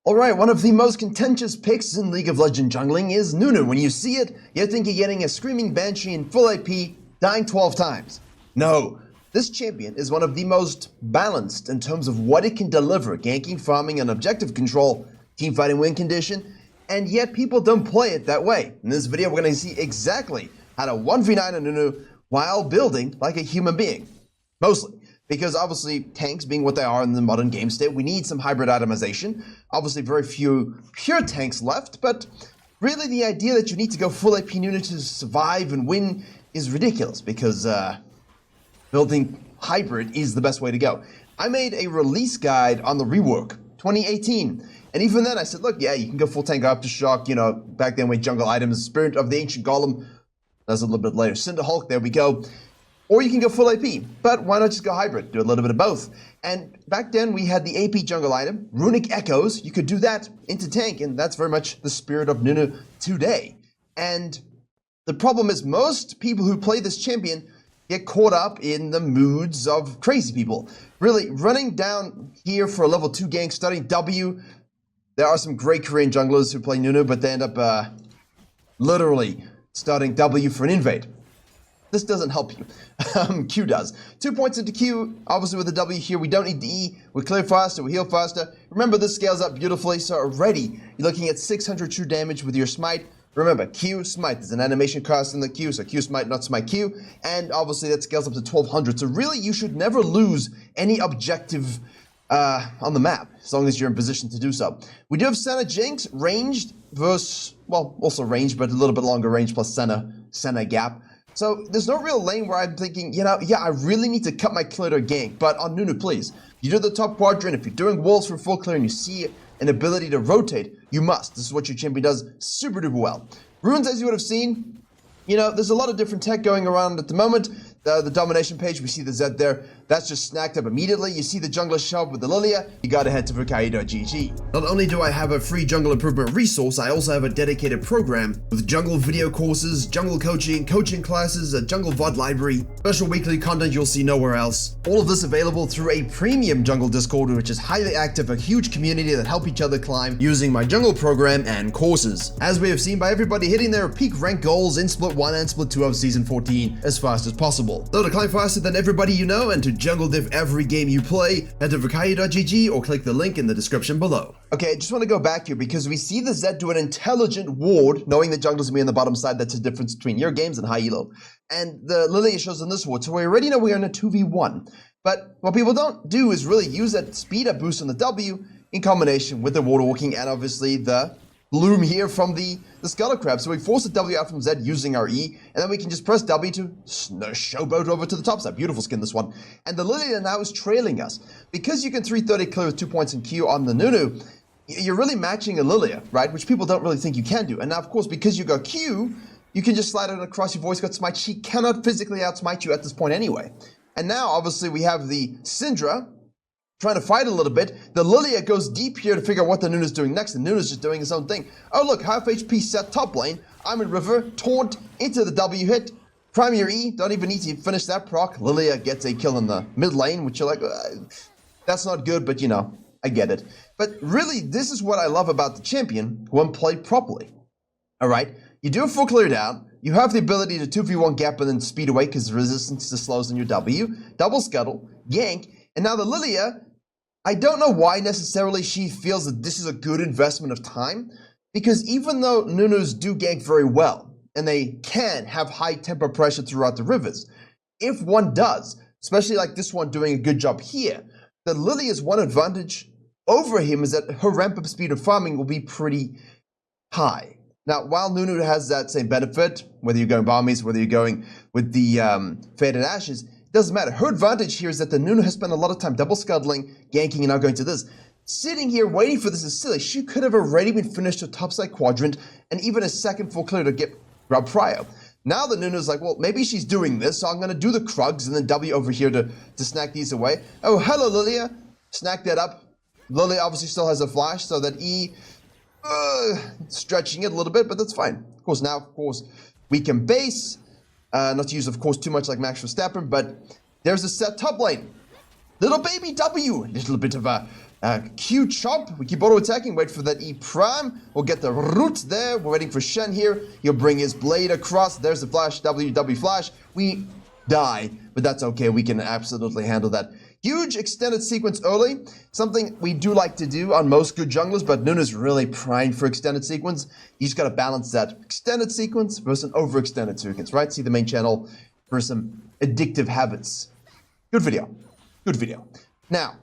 Alright, one of the most contentious picks in League of Legends jungling is Nunu. When you see it, you think you're getting a Screaming Banshee in full AP, dying 12 times. No, this champion is one of the most balanced in terms of what it can deliver, ganking, farming, and objective control, teamfighting win condition, and yet people don't play it that way. In this video, we're going to see exactly how to 1v9 a Nunu while building like a human being. Mostly. Because obviously, tanks being what they are in the modern game state, we need some hybrid itemization. Obviously, very few pure tanks left, but really the idea that you need to go full AP Nunu to survive and win is ridiculous, because building hybrid is the best way to go. I made a release guide on the rework, 2018, and even then I said, look, yeah, you can go full tank Aftershock, you know, back then with jungle items, Spirit of the Ancient Golem, that's a little bit later, Cinder Hulk, there we go. Or you can go full AP, but why not just go hybrid? Do a little bit of both. And back then we had the AP jungle item, Runic Echoes. You could do that into tank, and that's very much the spirit of Nunu today. And the problem is most people who play this champion get caught up in the moods of crazy people. Really, running down here for a level 2 gank, starting W. There are some great Korean junglers who play Nunu, but they end up literally starting W for an invade. This doesn't help you. Q does. 2 points into Q. Obviously with the W here, we don't need the E. We clear faster, we heal faster. Remember, this scales up beautifully, so already you're looking at 600 true damage with your smite. Remember, Q, smite. There's an animation cost in the Q, so Q, smite, not smite Q. And obviously that scales up to 1200. So really, you should never lose any objective on the map, as long as you're in position to do so. We do have Senna Jinx, ranged versus, well, also ranged, but a little bit longer range plus Senna gap. So there's no real lane where I'm thinking, you know, yeah, I really need to cut my clear to gank. But on Nunu, please, you do the top quadrant. If you're doing walls for full clear and you see an ability to rotate, you must. This is what your champion does super duper well. Runes, as you would have seen, you know, there's a lot of different tech going around at the moment. The domination page, we see the Z there. That's just snacked up immediately. You see the jungler show up with the Lilia. You gotta head to Virkayu.gg. Not only do I have a free jungle improvement resource, I also have a dedicated program with jungle video courses, jungle coaching classes, a jungle VOD library, special weekly content you'll see nowhere else. All of this available through a premium jungle Discord, which is highly active, a huge community that help each other climb using my jungle program and courses. As we have seen by everybody hitting their peak rank goals in Split 1 and Split 2 of Season 14 as fast as possible. So to climb faster than everybody you know and to jungle diff every game you play, head to Virkayu.gg or click the link in the description below. Okay, I just want to go back here because we see the Z do an intelligent ward, knowing that junglers will be on the bottom side. That's the difference between your games and high elo. And the Lilia shows in this ward, so we already know we are in a 2v1. But what people don't do is really use that speed up boost on the W in combination with the water walking and obviously the bloom here from the Skull Crab. So we force the W out from Z using our E, and then we can just press W to showboat over to the top side. Beautiful skin, this one. And the Lilia now is trailing us. Because you can 330 clear with 2 points in Q on the Nunu, you're really matching a Lilia, right? Which people don't really think you can do. And now, of course, because you got Q, you can just slide it across your voice got smite. She cannot physically outsmite you at this point anyway. And now, obviously, we have the Syndra trying to fight a little bit. The Lilia goes deep here to figure out what the Nunu's doing next, and Nunu's just doing his own thing. Oh look, half HP set top lane. I'm in river, taunt into the W hit. Prime your E, don't even need to finish that proc. Lilia gets a kill in the mid lane, which you're like, that's not good, but you know, I get it. But really, this is what I love about the champion when played properly. Alright, you do a full clear down, you have the ability to 2v1 gap and then speed away because resistance to slows on your W, double scuttle, gank, and now the Lilia, I don't know why necessarily she feels that this is a good investment of time, because even though Nunus do gank very well, and they can have high tempo pressure throughout the rivers, if one does, especially like this one doing a good job here, the Lilia's one advantage over him is that her ramp up speed of farming will be pretty high. Now, while Nunu has that same benefit, whether you're going Barmies, whether you're going with the Faded Ashes, doesn't matter. Her advantage here is that the Nunu has spent a lot of time double scuttling, ganking, and now going to this. Sitting here waiting for this is silly. She could have already been finished to topside quadrant and even a second full clear to get grab Prio. Now the Nunu's like, well, maybe she's doing this, so I'm going to do the Krugs and then W over here to snack these away. Oh, hello, Lilia. Snack that up. Lilia obviously still has a flash, so that E, stretching it a little bit, but that's fine. Of course, now, of course, we can base. Not to use, of course, too much like Max Verstappen, but there's a set top lane. Little baby W, a little bit of a Q chop, we keep auto attacking, wait for that E prime, we'll get the root there, we're waiting for Shen here, he'll bring his blade across, there's the flash, W flash, we die, but that's okay, we can absolutely handle that. Huge extended sequence early, something we do like to do on most good junglers, but Nunu's really primed for extended sequence. You just gotta balance that extended sequence versus an overextended sequence, right? See the main channel for some addictive habits. Good video, good video. Now,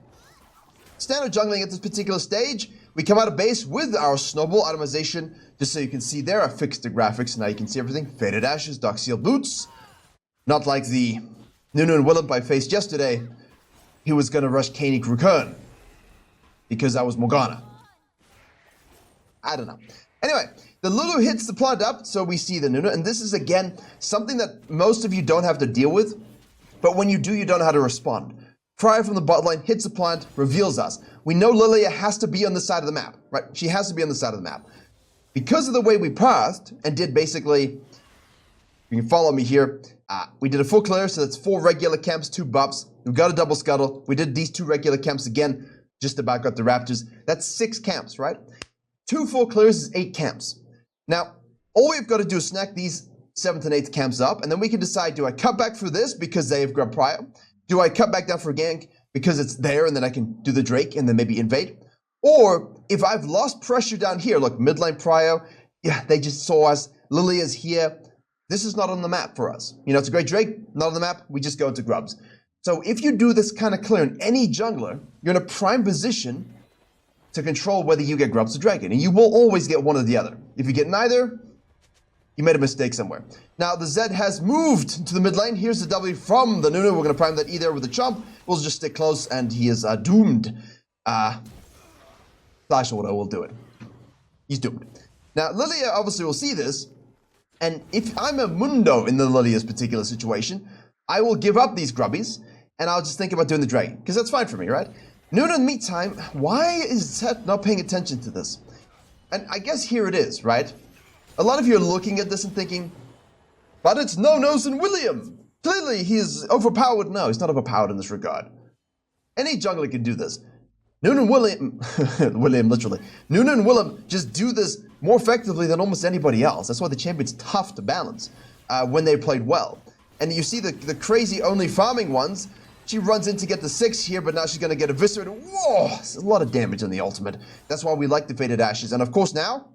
standard jungling at this particular stage, we come out of base with our snowball itemization, just so you can see there. I fixed the graphics, now you can see everything. Faded ashes, dark seal boots. Not like the Nunu and Willump I faced yesterday. He was gonna rush Kanik Recurn because I was Morgana. I don't know. Anyway, the Lulu hits the plant up, so we see the Nunu, and this is again something that most of you don't have to deal with, but when you do, you don't know how to respond. Prior from the bot line, hits the plant, reveals us. We know Lilia has to be on the side of the map, right? She has to be on the side of the map. Because of the way we passed and did basically, you can follow me here, we did a full clear, so that's 4 regular camps, 2 buffs. We got a double scuttle. We did these 2 regular camps again, just about got the Raptors. That's 6 camps, right? 2 full clears is 8 camps. Now, all we've got to do is snack these 7th and 8th camps up, and then we can decide, do I cut back for this because they have grabbed prior? Do I cut back down for a gank because it's there and then I can do the Drake and then maybe invade? Or if I've lost pressure down here, look, mid lane prio, yeah, they just saw us, Lilia's here. This is not on the map for us. You know, it's a great Drake, not on the map, we just go into grubs. So if you do this kind of clear in any jungler, you're in a prime position to control whether you get grubs or dragon. And you will always get one or the other. If you get neither, you made a mistake somewhere. Now the Zed has moved to the mid lane. Here's the W from the Nunu. We're going to prime that E there with the chomp. We'll just stick close and he is doomed. Flash order will do it. He's doomed. Now Lilia obviously will see this. And if I'm a Mundo in the Lilia's particular situation, I will give up these grubbies and I'll just think about doing the dragon. Because that's fine for me, right? Nunu in the meantime, why is Zed not paying attention to this? And I guess here it is, right? A lot of you are looking at this and thinking, but it's No-Nos and William. Clearly he's overpowered. No, he's not overpowered in this regard. Any jungler can do this. Nunu and William, William literally, Nunu and Willump just do this more effectively than almost anybody else. That's why the champion's tough to balance when they played well. And you see the crazy only farming ones, she runs in to get the 6 here, but now she's going to get eviscerated. Whoa, there's a lot of damage on the ultimate. That's why we like the Faded Ashes. And of course now,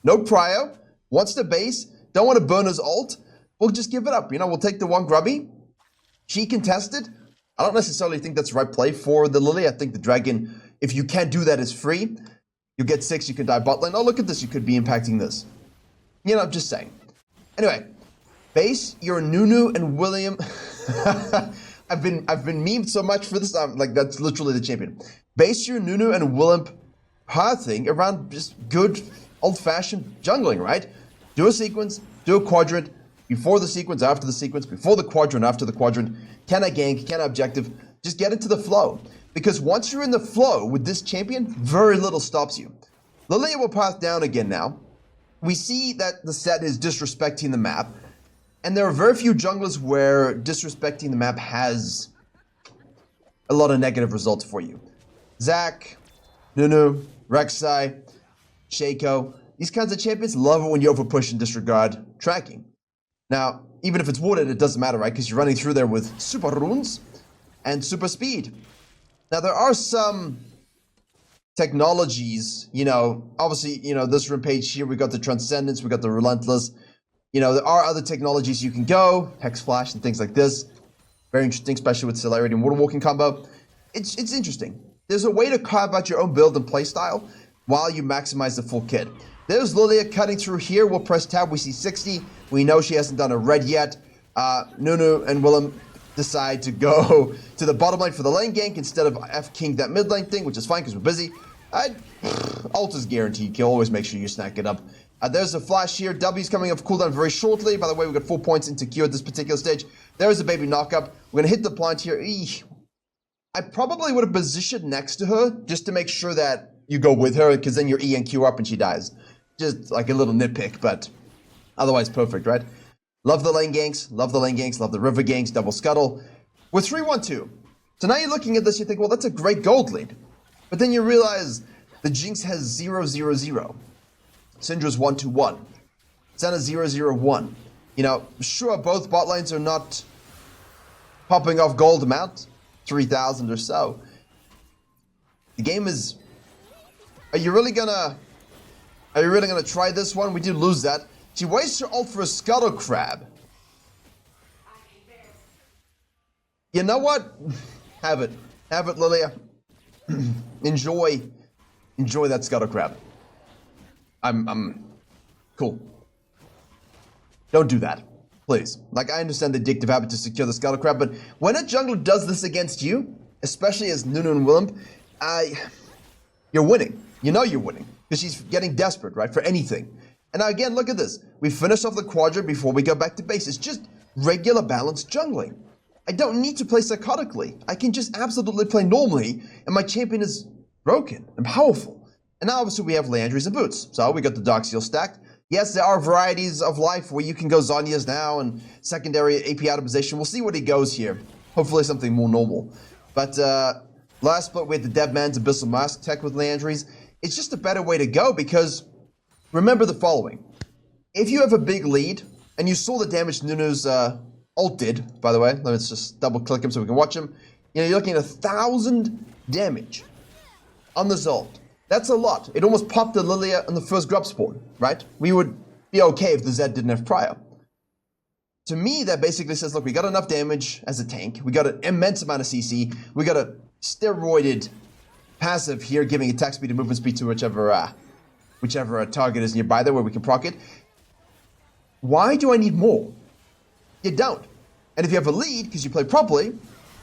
no prio, wants to base, don't want to burn his ult, we'll just give it up. You know, we'll take the 1 grubby. She contested. I don't necessarily think that's the right play for the Lily. I think the dragon, if you can't do that, is free. You get 6, you can die bot lane. Oh, look at this, you could be impacting this. You know, I'm just saying. Anyway, base your Nunu and William. I've been memed so much for this. Like, that's literally the champion. Base your Nunu and Willump pathing around just good old-fashioned jungling, right? Do a sequence, do a quadrant, before the sequence, after the sequence, before the quadrant, after the quadrant. Can I gank? Can I objective? Just get into the flow. Because once you're in the flow with this champion, very little stops you. Lilia will path down again now. We see that the set is disrespecting the map. And there are very few junglers where disrespecting the map has a lot of negative results for you. Zac, Nunu, Rek'Sai, Shaco, these kinds of champions love it when you overpush and disregard tracking. Now, even if it's wooded, it doesn't matter, right? Because you're running through there with super runes and super speed. Now, there are some technologies, you know, obviously, you know, this page here, we got the Transcendence, we got the Relentless. You know, there are other technologies you can go, Hex Flash and things like this. Very interesting, especially with Celerity and Water Walking combo. It's interesting. There's a way to carve out your own build and play style while you maximize the full kit. There's Lilia cutting through here. We'll press tab. We see 60. We know she hasn't done a red yet. Nunu and Willem decide to go to the bottom lane for the lane gank instead of F-King that mid lane thing, which is fine because we're busy. Ult is guaranteed kill. Always make sure you snack it up. There's a flash here. W's coming off cooldown very shortly. By the way, we've got 4 points into Q at this particular stage. There's a baby knockup. We're going to hit the plant here. I probably would have positioned next to her just to make sure that you go with her, because then your E and Q up and she dies. Just like a little nitpick, but otherwise perfect, right? Love the lane ganks, love the lane ganks, love the river ganks, double scuttle. We're 3-1-2. So now you're looking at this, you think, well, that's a great gold lead. But then you realize the Jinx has 0-0-0. Syndra's 1-2-1. Senna 0-0-1. You know, sure, both bot lanes are not popping off gold amount, 3,000 or so. The game is... Are you really gonna try this one? We did lose that. She wastes her ult for a Scuttle Crab. You know what? Have it. Have it, Lilia. Enjoy that Scuttle Crab. I'm cool. Don't do that, please. Like, I understand the addictive habit to secure the Scuttle Crab, but when a jungler does this against you, especially as Nunu and Willump, you're winning. You know you're winning because she's getting desperate, right, for anything. And now again, look at this. We finished off the quadrant before we go back to base. It's just regular balanced jungling. I don't need to play psychotically. I can just absolutely play normally, and my champion is broken and powerful. And now obviously we have Leandries and Boots. So we got the Dark Seal stacked. Yes, there are varieties of life where you can go Zhonya's now and secondary AP optimization. We'll see what he goes here. Hopefully something more normal. But last split we had the Dead Man's Abyssal Mask tech with Leandries. It's just a better way to go because remember the following. If you have a big lead, and you saw the damage Nunu's ult did, by the way, let's just double click him so we can watch him. You know, you're looking at 1,000 damage on this ult. That's a lot. It almost popped the Lilia on the first grub spawn, right? We would be okay if the Zed didn't have prior. To me, that basically says, look, we got enough damage as a tank. We got an immense amount of CC. We got a steroided passive here, giving attack speed and movement speed to whichever target is nearby there where we can proc it. Why do I need more? You don't. And if you have a lead, because you play properly,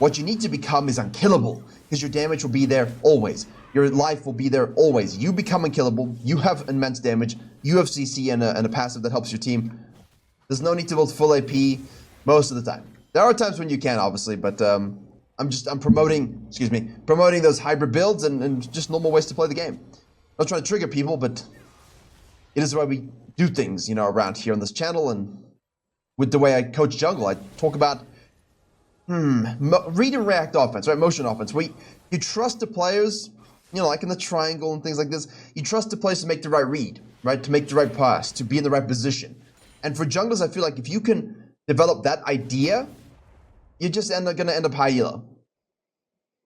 what you need to become is unkillable, because your damage will be there always. Your life will be there always. You become unkillable, you have immense damage, you have CC and a passive that helps your team. There's no need to build full AP most of the time. There are times when you can, obviously, but I'm promoting those hybrid builds and just normal ways to play the game. I'm not trying to trigger people, but it is why we do things, you know, around here on this channel, and with the way I coach jungle, I talk about read and react offense, right? Motion offense. You trust the players, you know, like in the triangle and things like this. You trust the players to make the right read, right? To make the right pass, to be in the right position. And for junglers, I feel like if you can develop that idea, you're just going to end up high elo.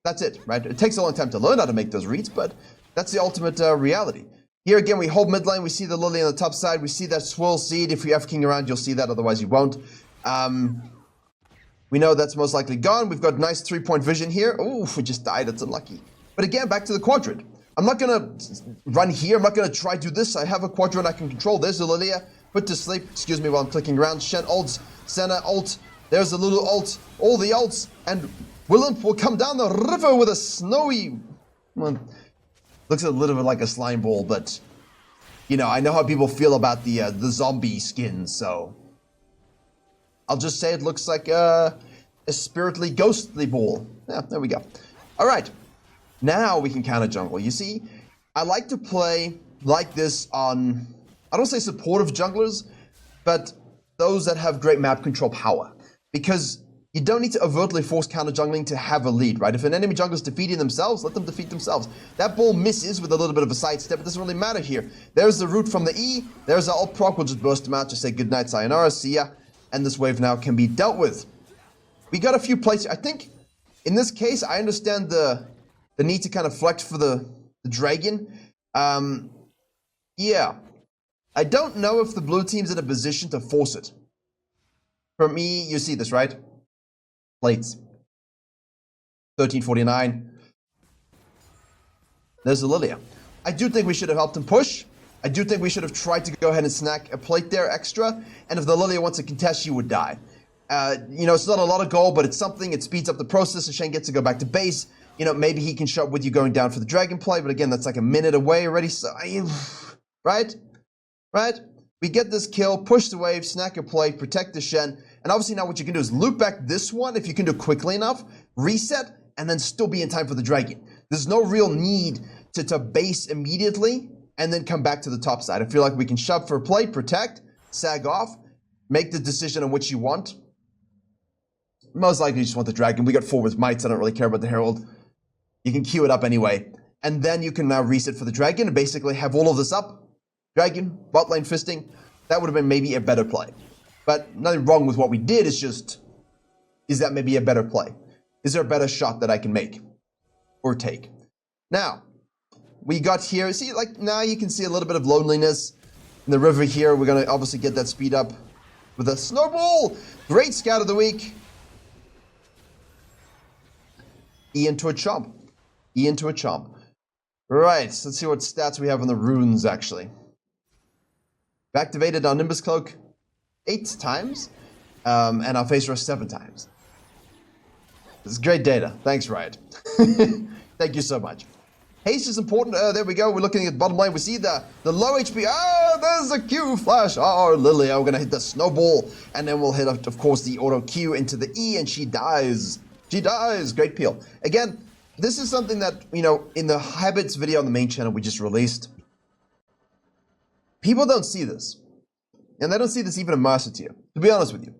That's it, right? It takes a long time to learn how to make those reads, but that's the ultimate reality. Here again, we hold mid lane. We see the Lily on the top side. We see that swirl seed. If you F-king around, you'll see that. Otherwise, you won't. We know that's most likely gone. We've got nice 3-point vision here. Oh, we just died. That's unlucky. But again, back to the quadrant. I'm not going to run here. I'm not going to try to do this. I have a quadrant I can control. There's the Lilia. Put to sleep. Excuse me while I'm clicking around. Shen ults. Senna ult. There's the little ult. All the ults. And Willump will come down the river with a snowy... Well, looks a little bit like a slime ball, but... You know, I know how people feel about the zombie skins, so... I'll just say it looks like a spiritly ghostly ball. Yeah, there we go. Alright. Now we can counter jungle. You see, I like to play like this on... I don't say supportive junglers, but those that have great map control power. Because you don't need to overtly force counter jungling to have a lead, right? If an enemy jungler is defeating themselves, let them defeat themselves. That ball misses with a little bit of a sidestep. It doesn't really matter here. There's the root from the E. There's our ult proc. We'll just burst him out. Just say goodnight, sayonara, see ya. And this wave now can be dealt with. We got a few plays. I think in this case, I understand the need to kind of flex for the dragon. Yeah. I don't know if the blue team's in a position to force it. For me, you see this, right? Plates. 1349. There's the Lilia. I do think we should have helped him push. I do think we should have tried to go ahead and snack a plate there extra. And if the Lilia wants to contest, she would die. You know, it's not a lot of gold, but it's something. It speeds up the process. And Shane gets to go back to base. You know, maybe he can show up with you going down for the dragon play. But again, that's like a minute away already. So, right? Right? We get this kill, push the wave, snack a plate, protect the Shen. And obviously now what you can do is loop back this one, if you can do quickly enough, reset, and then still be in time for the dragon. There's no real need to base immediately and then come back to the top side. I feel like we can shove for a plate, protect, sag off, make the decision on which you want. Most likely you just want the dragon. We got 4 with mites. I don't really care about the herald. You can queue it up anyway. And then you can now reset for the dragon and basically have all of this up. Dragon, bot lane fisting. That would have been maybe a better play. But nothing wrong with what we did. It's just, is that maybe a better play? Is there a better shot that I can make or take? Now, we got here. See, like now you can see a little bit of loneliness in the river here. We're going to obviously get that speed up with a snowball. Great scout of the week. E into a chomp. E into a chomp. Right, let's see what stats we have on the runes, actually. We've activated our Nimbus Cloak 8 times, and our Face Rush 7 times. This is great data. Thanks, Riot. Thank you so much. Haste is important. There we go. We're looking at the bottom line. We see the low HP. Oh, there's a Q flash. Oh, Lilia, we're going to hit the snowball, and then we'll hit, of course, the auto Q into the E, and she dies. She dies. Great peel. Again, this is something that, you know, in the habits video on the main channel we just released, people don't see this. And they don't see this even in Master Tier, to be honest with you.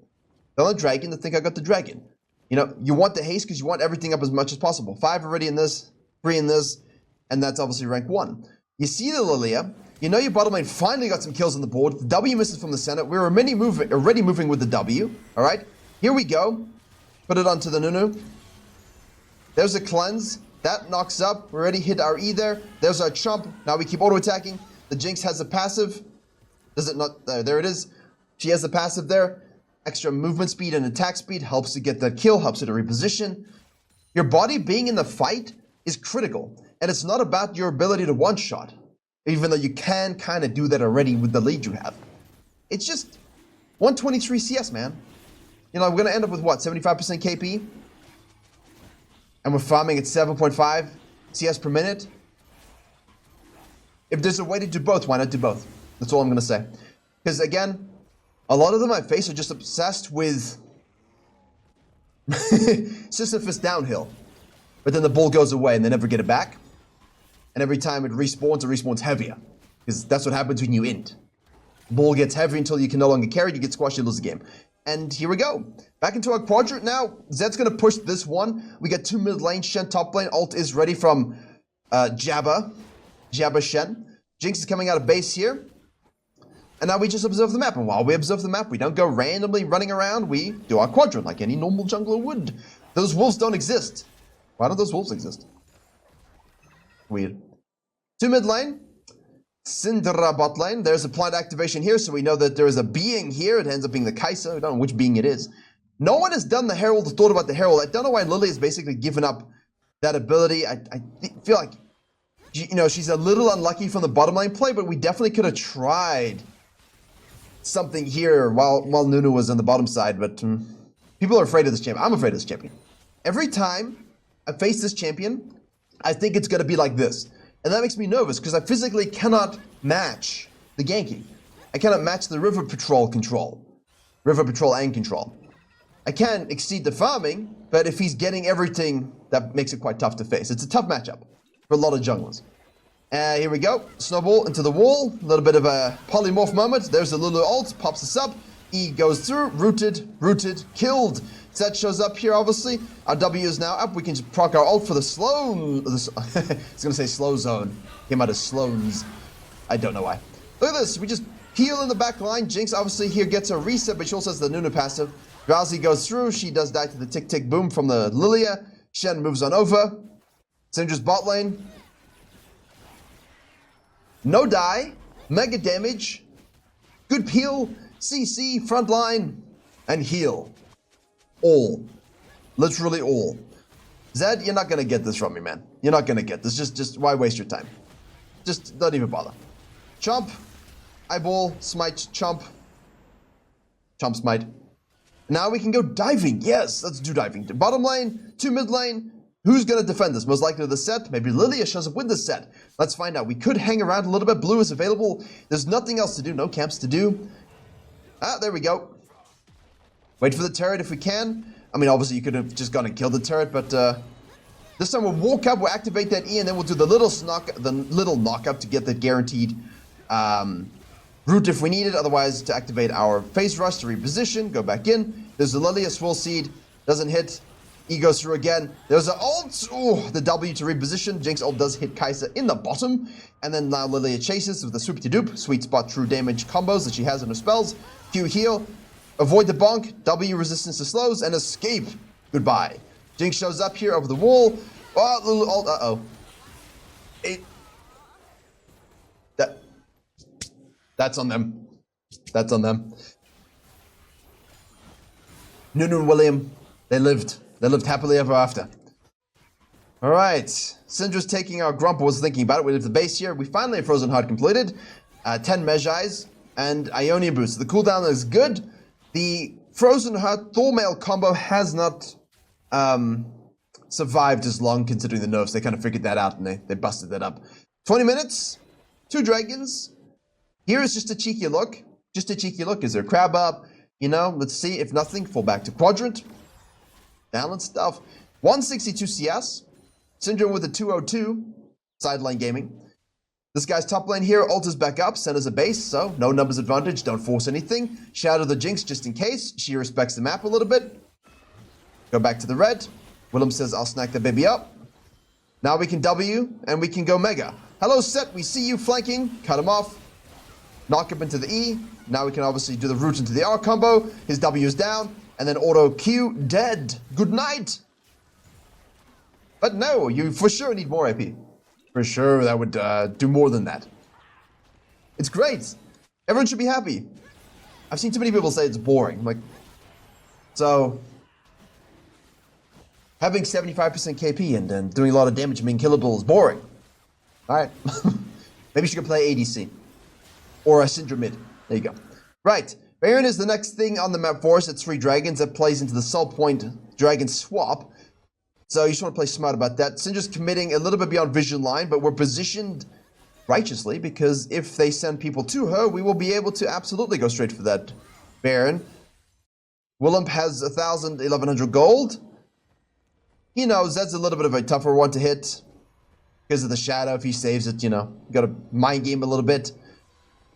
They're on the dragon, they think I got the dragon. You know, you want the haste because you want everything up as much as possible. 5 already in this, 3 in this, and that's obviously rank 1. You see the Lilia, you know your bottom lane finally got some kills on the board. The W misses from the center. We're already moving with the W, all right? Here we go. Put it onto the Nunu. There's a cleanse. That knocks up. We already hit our E there. There's our chomp. Now we keep auto-attacking. The Jinx has a passive. Does it not? There it is. She has a passive there. Extra movement speed and attack speed helps to get that kill, helps her to reposition. Your body being in the fight is critical. And it's not about your ability to one-shot. Even though you can kind of do that already with the lead you have. It's just 123 CS, man. You know, we're going to end up with what? 75% KP? And we're farming at 7.5 CS per minute. If there's a way to do both, why not do both? That's all I'm going to say. Because again, a lot of them I face are just obsessed with Sisyphus downhill. But then the ball goes away and they never get it back. And every time it respawns heavier. Because that's what happens when you int. Ball gets heavy until you can no longer carry it, you get squashed, you lose the game. And here we go. Back into our quadrant now. Zed's going to push this one. We got 2 mid lane. Shen top lane. Ult is ready from Jabba Shen. Jinx is coming out of base here. And now we just observe the map. And while we observe the map, we don't go randomly running around. We do our quadrant like any normal jungler would. Those wolves don't exist. Why don't those wolves exist? Weird. 2 mid lane. Syndra bot lane. There's a plant activation here, so we know that there is a being here. It ends up being the Kai'Sa. I don't know which being it is. No one has done the Herald or thought about the Herald. I don't know why Lily has basically given up that ability. I feel like, you know, she's a little unlucky from the bottom lane play, but we definitely could have tried something here while Nunu was on the bottom side, but people are afraid of this champion. I'm afraid of this champion. Every time I face this champion, I think it's going to be like this. And that makes me nervous because I physically cannot match the ganking. I cannot match the river patrol control. River patrol and control. I can exceed the farming, but if he's getting everything, that makes it quite tough to face. It's a tough matchup for a lot of junglers. Here we go. Snowball into the wall. A little bit of a polymorph moment. There's the Lulu ult. Pops us up. E goes through. Rooted. Killed. Zed shows up here, obviously. Our W is now up. We can just proc our ult for the slow... I was going to say slow zone. Came out of Sloan's. I don't know why. Look at this. We just heal in the back line. Jinx obviously here gets a reset, but she also has the Nunu passive. Drowsy goes through. She does die to the tick boom from the Lilia. Shen moves on over. Syndra's bot lane. No die. Mega damage. Good peel. CC, front line, and heal. All. Literally all. Zed, you're not going to get this from me, man. You're not going to get this. Just why waste your time? Just don't even bother. Chomp. Eyeball. Smite. Chomp. Chomp smite. Now we can go diving. Yes, let's do diving. Bottom lane, 2 mid lane. Who's going to defend this? Most likely the set. Maybe Lilia shows up with the set. Let's find out. We could hang around a little bit. Blue is available. There's nothing else to do. No camps to do. Ah, there we go. Wait for the turret if we can. I mean, obviously you could have just gone and killed the turret, but this time we'll walk up, we'll activate that E, and then we'll do the little knock up to get the guaranteed root if we need it. Otherwise, to activate our phase rush to reposition, go back in. There's the Lilia Swirl Seed. Doesn't hit. E goes through again. There's an ult. Oh, the W to reposition. Jinx ult does hit Kai'Sa in the bottom. And then now Lilia chases with the swoop-de-doop. Sweet spot true damage combos that she has in her spells. Q heal. Avoid the bonk. W resistance to slows. And escape. Goodbye. Jinx shows up here over the wall. Oh, little ult. Uh-oh. That's on them. That's on them. Nunu and Willump, they lived. They lived happily ever after. Alright. Syndra's taking our Grump, was thinking about it. We leave the base here. We finally have Frozen Heart completed. 10 Mejais and Ionian boost. The cooldown is good. The Frozen Heart Thormail combo has not survived as long considering the nerfs. They kind of figured that out and they busted that up. 20 minutes. 2 dragons. Here is just a cheeky look. Just a cheeky look. Is there a crab up? You know, let's see. If nothing, fall back to quadrant. Balanced stuff. 162 CS. Syndrome with a 202. Sideline gaming. This guy's top lane here. Ult is back up. Centers a base. So, no numbers advantage. Don't force anything. Shadow the Jinx just in case. She respects the map a little bit. Go back to the red. Willump says, I'll snack the baby up. Now we can W and we can go Mega. Hello, Set. We see you flanking. Cut him off. Knock him into the E. Now we can obviously do the root into the R combo. His W is down. And then auto Q. Dead. Good night. But no, you for sure need more AP. For sure, that would do more than that. It's great. Everyone should be happy. I've seen too many people say it's boring. Like, so having 75% KP and doing a lot of damage and being killable is boring. All right. Maybe she could play ADC. Or a Syndra mid. There you go. Right. Baron is the next thing on the map for us. It's 3 dragons. That plays into the Soul Point dragon swap. So you just want to play smart about that. Syndra's committing a little bit beyond vision line, but we're positioned righteously because if they send people to her, we will be able to absolutely go straight for that Baron. Willump has 1,000, 1,100 gold. He knows that's a little bit of a tougher one to hit because of the shadow. If he saves it, you know, you got to mind game a little bit.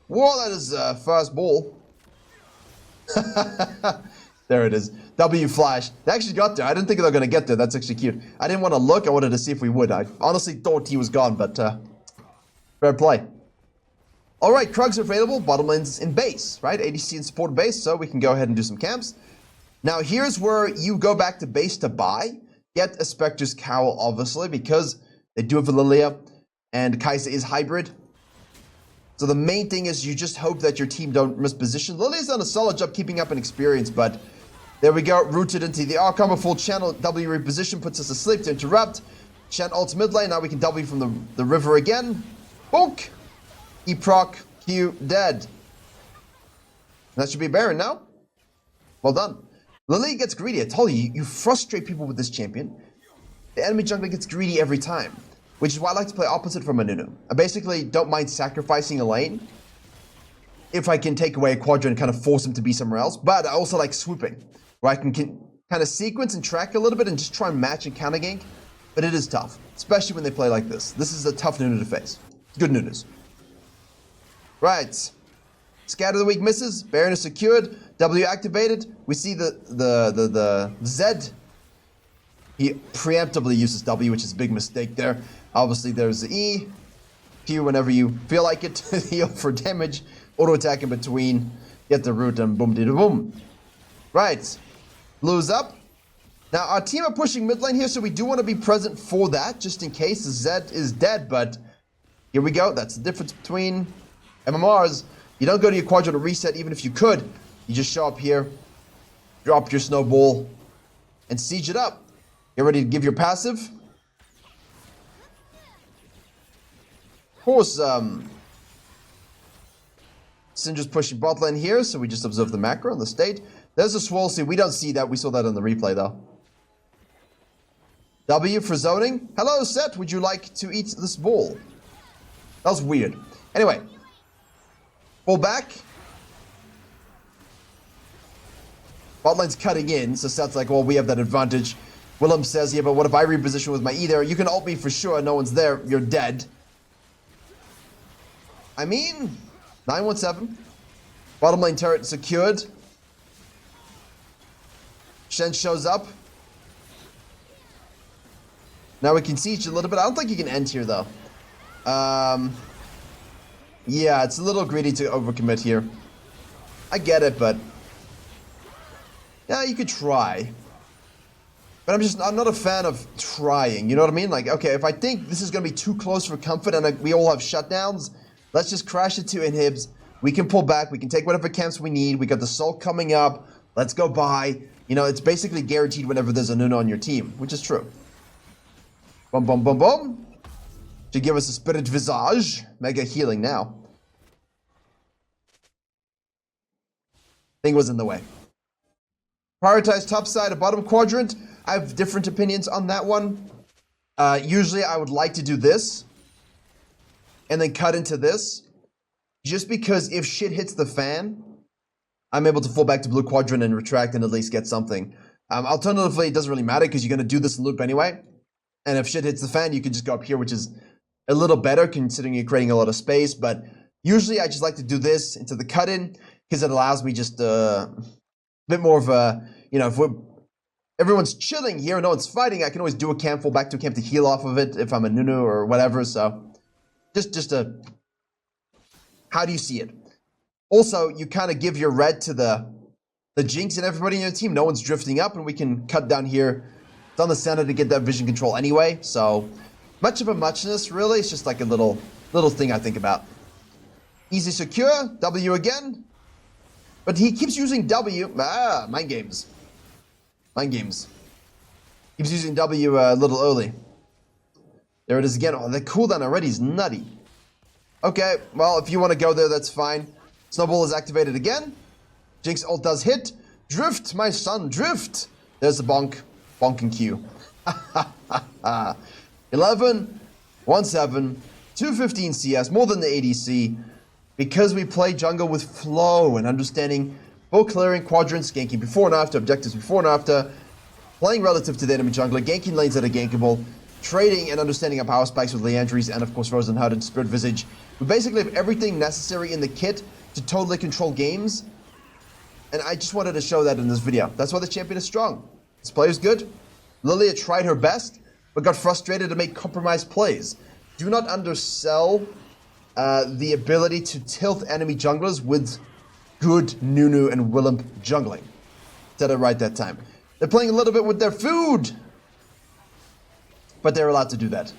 Whoa, that is fast ball. There it is. W flash. They actually got there. I didn't think they were going to get there. That's actually cute. I didn't want to look. I wanted to see if we would. I honestly thought he was gone, but fair play. All right, Krugs are available. Bottom lane's in base, right? ADC and support base, so we can go ahead and do some camps. Now, here's where you go back to base to buy. Get a Spectre's Cowl, obviously, because they do have a Lilia, and Kai'Sa is hybrid. So the main thing is you just hope that your team don't misposition. Lilia's done a solid job keeping up in experience, but there we go. Rooted into the R combo, full channel. W reposition puts us asleep to interrupt. Shen ults mid lane. Now we can W from the river again. Bonk. E proc. Q. Dead. That should be Baron now. Well done. Lilia gets greedy. I told you, you frustrate people with this champion. The enemy jungler gets greedy every time. Which is why I like to play opposite from a Nunu. I basically don't mind sacrificing a lane if I can take away a quadrant and kind of force him to be somewhere else. But I also like swooping, where I can kind of sequence and track a little bit and just try and match and counter gank. But it is tough, especially when they play like this. This is a tough Nunu to face. Good Nunus. Right. Scatter the weak misses. Baron is secured. W activated. We see the Z. He preemptively uses W, which is a big mistake there. Obviously, there's the E. Q whenever you feel like it. Heal for damage. Auto attack in between. Get the root and boom, dee boom. Right. Blue's up. Now, our team are pushing mid lane here, so we do want to be present for that, just in case the Z is dead. But here we go. That's the difference between MMRs. You don't go to your quadrant to reset, even if you could. You just show up here, drop your snowball, and siege it up. Get ready to give your passive. Of course, Syndra's pushing bot lane here, so we just observe the macro on the state. There's a swirl. See, we don't see that. We saw that on the replay, though. W for zoning. Hello, Set. Would you like to eat this ball? That was weird. Anyway. Pull back. Bot lane's cutting in, so Set's like, well, we have that advantage. Willump says, yeah, but what if I reposition with my E there? You can ult me for sure. No one's there. You're dead. I mean, 917. Bottom lane turret secured. Shen shows up. Now we can siege a little bit. I don't think you can end here, though. Yeah, it's a little greedy to overcommit here. I get it, but... yeah, you could try. But I'm not a fan of trying, you know what I mean? Like, okay, if I think this is going to be too close for comfort and we all have shutdowns, let's just crash it to inhibs. We can pull back. We can take whatever camps we need. We got the Sulk coming up. Let's go by. You know, it's basically guaranteed whenever there's a Nunu on your team, which is true. Boom, boom, boom, boom. To give us a Spirit Visage. Mega healing now. Thing was in the way. Prioritize top side or bottom quadrant. I have different opinions on that one. Usually I would like to do this. And then cut into this. Just because if shit hits the fan, I'm able to fall back to blue quadrant and retract and at least get something. Alternatively, it doesn't really matter because you're going to do this loop anyway. And if shit hits the fan, you can just go up here, which is a little better considering you're creating a lot of space. But usually I just like to do this into the cut-in because it allows me just a bit more of a, you know, if everyone's chilling here, no one's fighting, I can always do a camp, fall back to a camp to heal off of it if I'm a Nunu or whatever. So just a... how do you see it? Also, you kind of give your red to the Jinx and everybody in your team. No one's drifting up, and we can cut down here. It's on the center to get that vision control anyway. So, much of a muchness, really. It's just like a little thing I think about. Easy secure. W again. But he keeps using W. Mind games. Mind games. Keeps using W a little early. There it is again. Oh, the cooldown already is nutty. Okay, well, if you want to go there, that's fine. Snowball is activated again. Jinx ult does hit. Drift, my son, drift. There's the bonk. Bonking Q. 11, 1-7, 215 CS, more than the ADC. Because we play jungle with flow and understanding both clearing quadrants, ganking before and after, objectives before and after, playing relative to the enemy jungler, ganking lanes that are gankable, trading and understanding our power spikes with Leandries and of course Frozen Heart and Spirit Visage. We basically have everything necessary in the kit to totally control games. And I just wanted to show that in this video. That's why the champion is strong. This player is good. Lilia tried her best, but got frustrated and made compromised plays. Do not undersell the ability to tilt enemy junglers with good Nunu and Willump jungling. Said it right that time. They're playing a little bit with their food. But they're allowed to do that.